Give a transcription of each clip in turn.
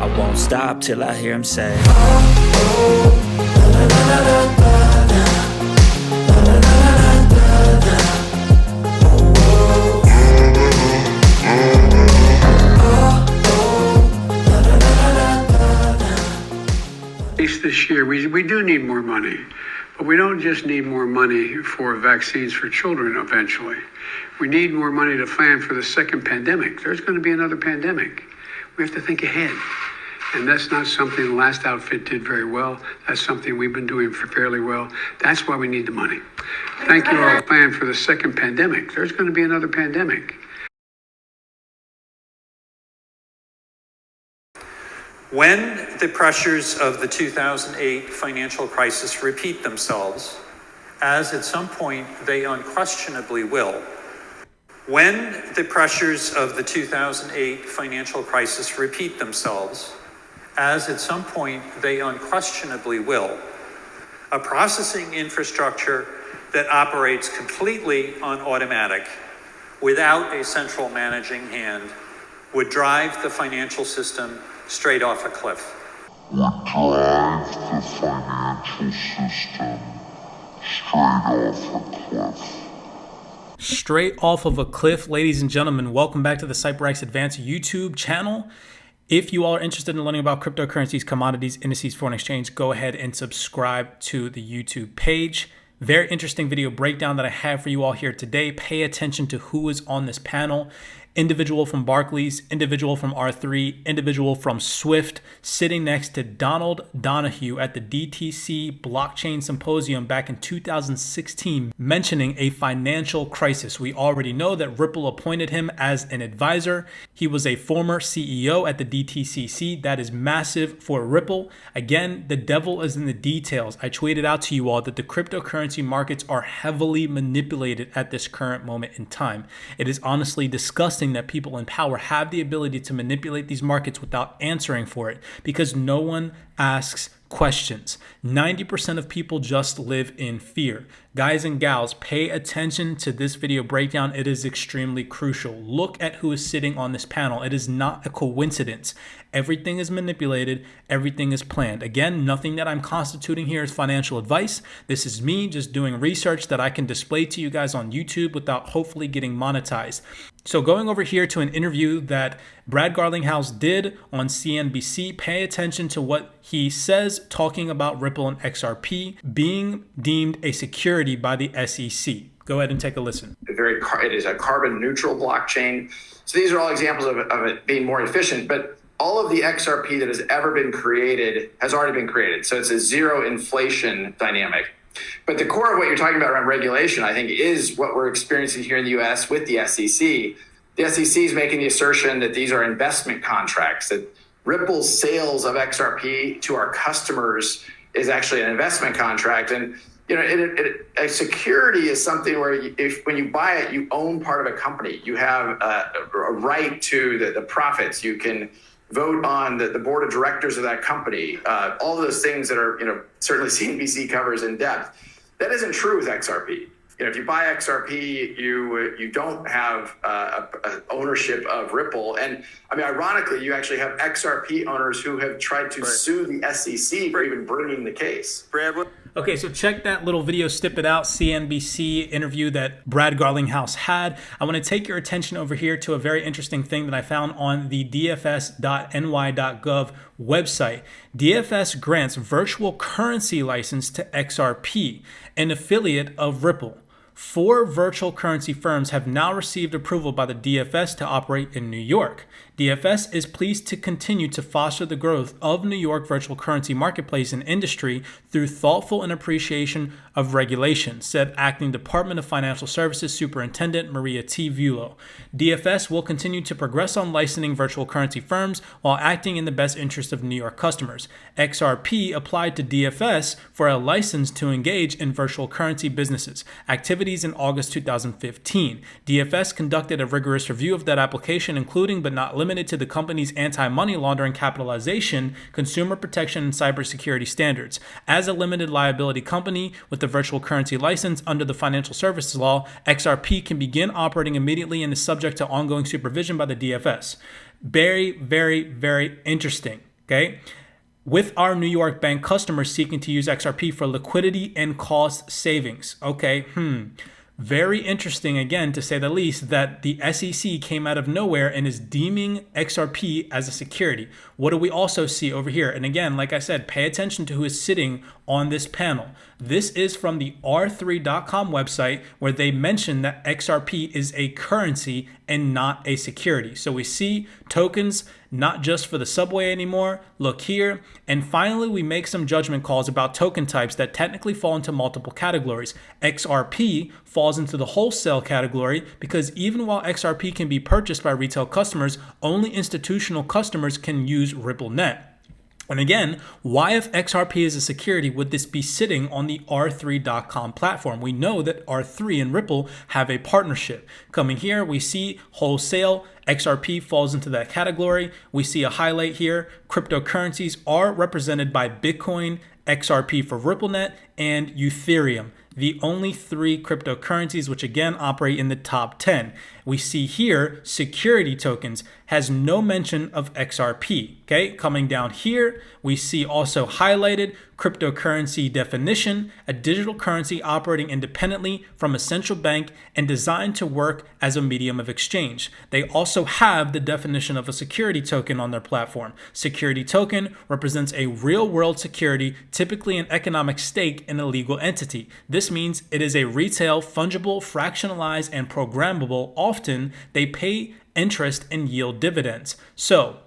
I won't stop till I hear him say, This year, we do need more money, but we don't just need more money for vaccines for children eventually. We need more money to plan for the second pandemic. There's going to be another pandemic. We have to think ahead. And that's not something the last outfit did very well. That's something we've been doing fairly well. That's why we need the money. Thank you all. Plan for the second pandemic. There's going to be another pandemic. When the pressures of the 2008 financial crisis repeat themselves, as at some point they unquestionably will, when the pressures of the 2008 financial crisis repeat themselves, as at some point they unquestionably will, a processing infrastructure that operates completely on automatic without a central managing hand would drive the financial system straight off a cliff. Would drive the financial system straight off of a cliff, ladies and gentlemen. Welcome back to the CYPRX Advanced YouTube channel. If you all are interested in learning about cryptocurrencies, commodities, indices, foreign exchange, go ahead and subscribe to the YouTube page. Very interesting video breakdown that I have for you all here today. Pay attention to who is on this panel. Individual from Barclays, individual from R3, individual from Swift, sitting next to Donald Donahue at the DTC Blockchain Symposium back in 2016, mentioning a financial crisis. We already know that Ripple appointed him as an advisor. He was a former CEO at the DTCC. That is massive for Ripple. Again, the devil is in the details. I tweeted out to you all that the cryptocurrency markets are heavily manipulated at this current moment in time. It is honestly disgusting that people in power have the ability to manipulate these markets without answering for it, because no one asks questions. 90% of people just live in fear. Guys and gals, pay attention to this video breakdown. It is extremely crucial. Look at who is sitting on this panel. It is not a coincidence. Everything is manipulated. Everything is planned. Again, nothing that I'm constituting here is financial advice. This is me just doing research that I can display to you guys on YouTube without hopefully getting monetized. So going over here to an interview that Brad Garlinghouse did on CNBC, pay attention to what he says talking about Ripple and XRP being deemed a security by the SEC. Go ahead and take a listen. It is a carbon neutral blockchain. So these are all examples of it being more efficient, but all of the XRP that has ever been created has already been created. So it's a zero inflation dynamic. But the core of what you're talking about around regulation, I think, is what we're experiencing here in the US with the SEC. The SEC is making the assertion that these are investment contracts, that Ripple's sales of XRP to our customers is actually an investment contract. And a security is something where when you buy it, you own part of a company. You have a right to the profits. You can vote on the board of directors of that company. All those things that are certainly CNBC covers in depth. That isn't true with XRP. If you buy XRP, you don't have ownership of Ripple. And I mean, ironically, you actually have XRP owners who have tried to sue the SEC for even bringing the case. Brad, Okay, so check that little video, Stip It Out, CNBC interview that Brad Garlinghouse had. I want to take your attention over here to a very interesting thing that I found on the dfs.ny.gov website. DFS grants virtual currency license to XRP, an affiliate of Ripple. 4 virtual currency firms have now received approval by the DFS to operate in New York. DFS is pleased to continue to foster the growth of New York virtual currency marketplace and industry through thoughtful and appreciation of regulation, said Acting Department of Financial Services Superintendent Maria T. Vulo. DFS will continue to progress on licensing virtual currency firms while acting in the best interest of New York customers. XRP applied to DFS for a license to engage in virtual currency businesses activities in August 2015. DFS conducted a rigorous review of that application, including but not limited to the company's anti-money laundering capitalization, consumer protection, and cybersecurity standards. As a limited liability company with a virtual currency license under the Financial Services Law, XRP can begin operating immediately and is subject to ongoing supervision by the DFS. Very, very, very interesting. okay? With our New York bank customers seeking to use XRP for liquidity and cost savings. Okay, very interesting, again, to say the least, that the SEC came out of nowhere and is deeming XRP as a security. What do we also see over here? And again, like I said, pay attention to who is sitting on this panel. This is from the r3.com website, where they mention that XRP is a currency and not a security. So we see tokens not just for the subway anymore. Look here. And finally, we make some judgment calls about token types that technically fall into multiple categories. XRP falls into the wholesale category because even while XRP can be purchased by retail customers, only institutional customers can use RippleNet. And again, why, if XRP is a security, would this be sitting on the r3.com platform? We know that R3 and Ripple have a partnership. Coming here, we see wholesale. XRP falls into that category. We see a highlight here. Cryptocurrencies are represented by Bitcoin, XRP for RippleNet, and Ethereum, the only 3 cryptocurrencies which again operate in the top 10. We see here security tokens has no mention of XRP. Okay, coming down here, we see also highlighted cryptocurrency definition, a digital currency operating independently from a central bank and designed to work as a medium of exchange. They also have the definition of a security token on their platform. Security token represents a real-world security, typically an economic stake in a legal entity. This means it is a retail, fungible, fractionalized, and programmable. Often they pay interest and yield dividends. So,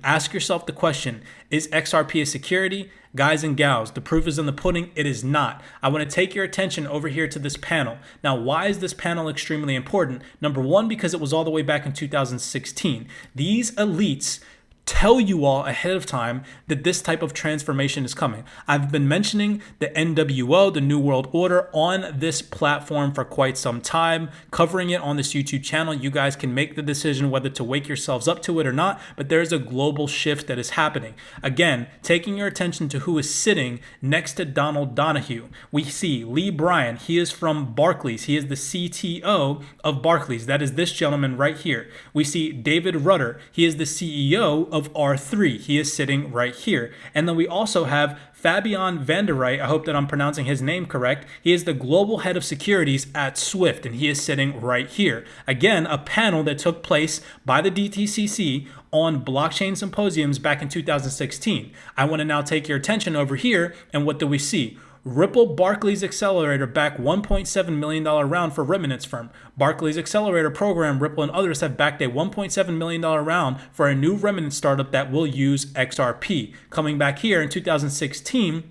ask yourself the question, is XRP a security? Guys and gals, the proof is in the pudding. It is not. I want to take your attention over here to this panel. Now, why is this panel extremely important? Number one, because it was all the way back in 2016. These elites tell you all ahead of time that this type of transformation is coming. I've been mentioning the NWO, the New World Order, on this platform for quite some time, covering it on this YouTube channel. You guys can make the decision whether to wake yourselves up to it or not, but there's a global shift that is happening. Again, taking your attention to who is sitting next to Donald Donahue. We see Lee Bryan. He is from Barclays. He is the CTO of Barclays. That is this gentleman right here. We see David Rudder. He is the CEO of R3. He is sitting right here. And then we also have Fabian Vanderreit. I hope that I'm pronouncing his name correct. He is the global head of securities at Swift, and he is sitting right here. Again, a panel that took place by the DTCC on blockchain symposiums back in 2016. I want to now take your attention over here, and what do we see? Ripple Barclays Accelerator backed $1.7 million round for Remnant's firm. Barclays Accelerator program, Ripple and others have backed a $1.7 million round for a new Remnant startup that will use XRP. Coming back here in 2016,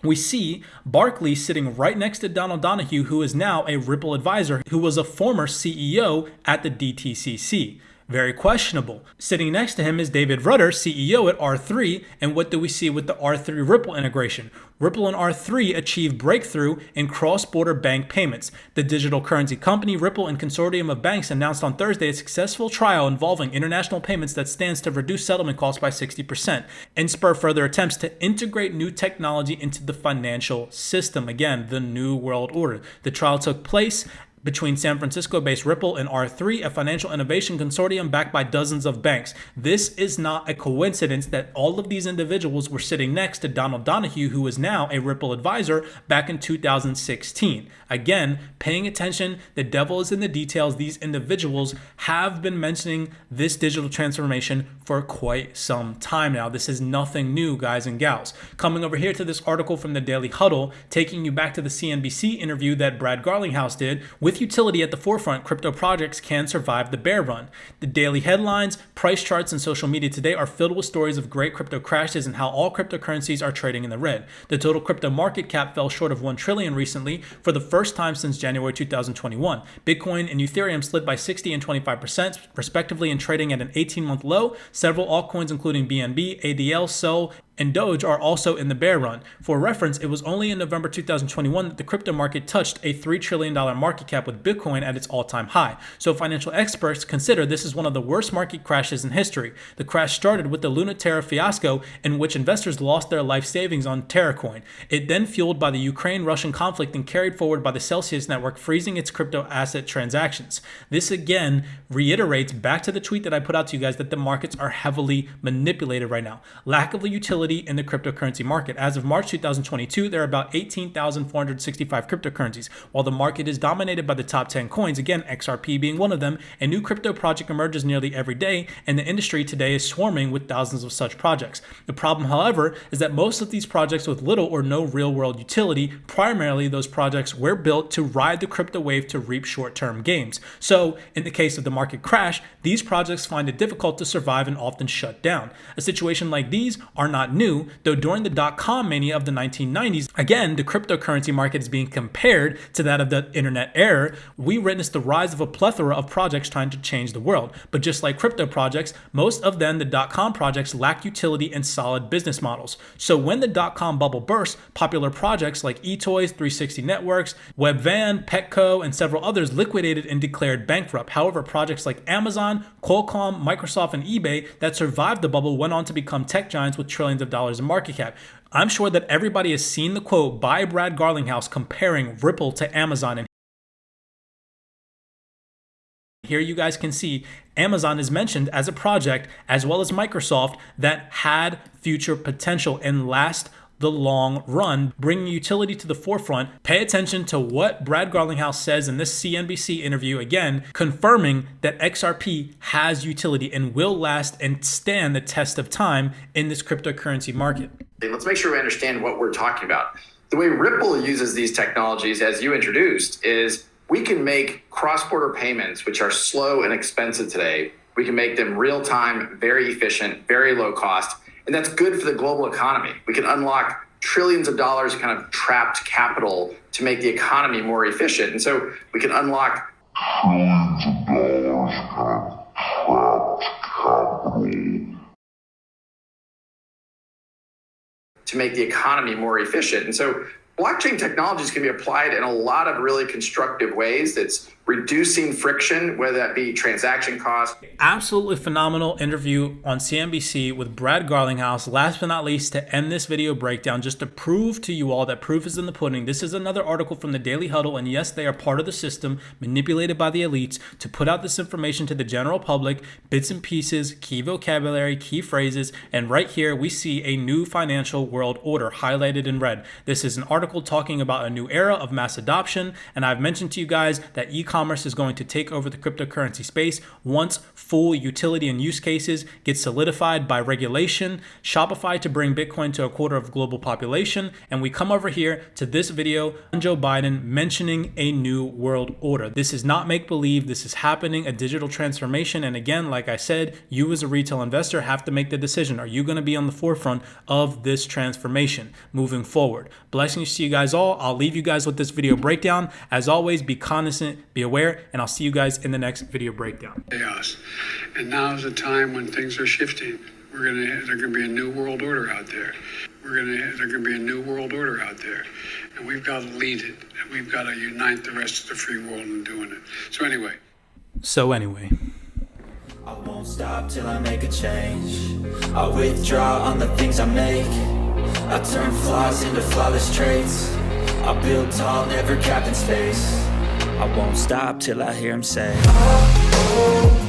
we see Barclays sitting right next to Donald Donahue, who is now a Ripple advisor, who was a former CEO at the DTCC. Very questionable. Sitting next to him is David Rudder, CEO at R3, and what do we see with the R3 Ripple integration? Ripple and R3 achieved breakthrough in cross-border bank payments. The digital currency company Ripple and consortium of banks announced on Thursday a successful trial involving international payments that stands to reduce settlement costs by 60% and spur further attempts to integrate new technology into the financial system. Again, the New World Order. The trial took place between San Francisco-based Ripple and R3, a financial innovation consortium backed by dozens of banks. This is not a coincidence that all of these individuals were sitting next to Donald Donahue, who is now a Ripple advisor, back in 2016. Again, paying attention, the devil is in the details. These individuals have been mentioning this digital transformation for quite some time now. This is nothing new, guys and gals. Coming over here to this article from the Daily Huddle, taking you back to the CNBC interview that Brad Garlinghouse did. With utility at the forefront, crypto projects can survive the bear run. The daily headlines, price charts, and social media today are filled with stories of great crypto crashes and how all cryptocurrencies are trading in the red. The total crypto market cap fell short of $1 trillion recently for the first time since January 2021. Bitcoin and Ethereum slid by 60 and 25% respectively in trading at an 18-month low. Several altcoins including BNB, ADL, SOL, and Doge are also in the bear run. For reference, it was only in November 2021 that the crypto market touched a $3 trillion market cap with Bitcoin at its all-time high. So financial experts consider this is one of the worst market crashes in history. The crash started with the Luna Terra fiasco, in which investors lost their life savings on Terracoin. It then fueled by the Ukraine-Russian conflict and carried forward by the Celsius network, freezing its crypto asset transactions. This again reiterates back to the tweet that I put out to you guys that the markets are heavily manipulated right now. Lack of utility in the cryptocurrency market. As of March 2022, there are about 18,465 cryptocurrencies. While the market is dominated by the top 10 coins, again, XRP being one of them, a new crypto project emerges nearly every day, and the industry today is swarming with thousands of such projects. The problem, however, is that most of these projects with little or no real-world utility, primarily those projects were built to ride the crypto wave to reap short-term gains. So, in the case of the market crash, these projects find it difficult to survive and often shut down. A situation like these are not new, though during the dot-com mania of the 1990s, again, the cryptocurrency market is being compared to that of the internet era. We witnessed the rise of a plethora of projects trying to change the world. But just like crypto projects, most of them, the dot-com projects, lack utility and solid business models. So when the dot-com bubble burst, popular projects like eToys, 360 Networks, Webvan, Petco, and several others liquidated and declared bankrupt. However, projects like Amazon, Qualcomm, Microsoft, and eBay that survived the bubble went on to become tech giants with trillions of dollars in market cap. I'm sure that everybody has seen the quote by Brad Garlinghouse comparing Ripple to Amazon, and here you guys can see Amazon is mentioned as a project, as well as Microsoft, that had future potential and last the long run, bringing utility to the forefront. Pay attention to what Brad Garlinghouse says in this CNBC interview, again, confirming that XRP has utility and will last and stand the test of time in this cryptocurrency market. Let's make sure we understand what we're talking about. The way Ripple uses these technologies, as you introduced, is we can make cross-border payments, which are slow and expensive today. We can make them real-time, very efficient, very low cost. And that's good for the global economy. We can unlock trillions of dollars kind of trapped capital to make the economy more efficient. And so we can unlock trillions of dollars kind of trapped capital to make the economy more efficient. And so blockchain technologies can be applied in a lot of really constructive ways. That's reducing friction, whether that be transaction costs. Absolutely phenomenal interview on CNBC with Brad Garlinghouse. Last but not least, to end this video breakdown, just to prove to you all that proof is in the pudding, this is another article from the Daily Huddle, and yes, they are part of the system manipulated by the elites to put out this information to the general public, bits and pieces, key vocabulary, key phrases, and right here we see a new financial world order highlighted in red. This is an article talking about a new era of mass adoption, and I've mentioned to you guys that e-commerce is going to take over the cryptocurrency space once full utility and use cases get solidified by regulation, Shopify to bring Bitcoin to a quarter of global population, and we come over here to this video on Joe Biden mentioning a new world order. This is not make-believe, this is happening, a digital transformation, and again, like I said, you as a retail investor have to make the decision. Are you going to be on the forefront of this transformation moving forward? Blessings to you guys all. I'll leave you guys with this video breakdown. As always, be cognizant, be aware, and I'll see you guys in the next video breakdown. Chaos. And now is a time when things are shifting. There's going to be a new world order out there. There's going to be a new world order out there. And we've got to lead it. And we've got to unite the rest of the free world in doing it. So anyway. I won't stop till I make a change. I withdraw on the things I make. I turn flaws into flawless traits. I build tall, never capped in space. I won't stop till I hear him say, oh, oh.